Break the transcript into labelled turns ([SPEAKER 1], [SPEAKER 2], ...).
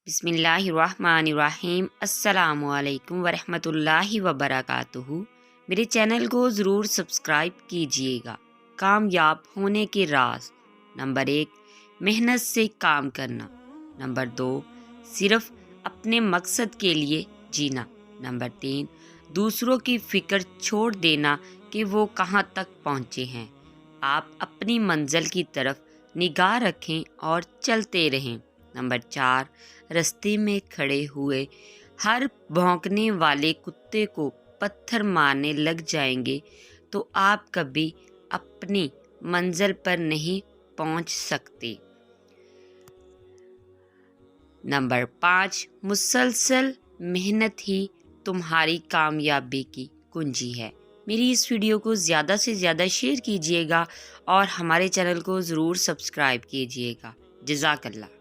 [SPEAKER 1] बिस्मिल्लाहिर्रहमानिर्रहीम। अस्सलामुअलैकुम वरहमतुल्लाहि वबरकातुहू। मेरे चैनल को ज़रूर सब्सक्राइब कीजिएगा। कामयाब होने के राज। नंबर 1, मेहनत से काम करना। नंबर 2, सिर्फ अपने मकसद के लिए जीना। नंबर 3, दूसरों की फ़िक्र छोड़ देना कि वो कहाँ तक पहुँचे हैं। आप अपनी मंजिल की तरफ निगाह रखें और चलते रहें। नंबर 4, रास्ते में खड़े हुए हर भौंकने वाले कुत्ते को पत्थर मारने लग जाएंगे तो आप कभी अपनी मंजिल पर नहीं पहुंच सकते। नंबर 5, मुसलसल मेहनत ही तुम्हारी कामयाबी की कुंजी है। मेरी इस वीडियो को ज़्यादा से ज़्यादा शेयर कीजिएगा और हमारे चैनल को ज़रूर सब्सक्राइब कीजिएगा। जज़ाकल्लाह।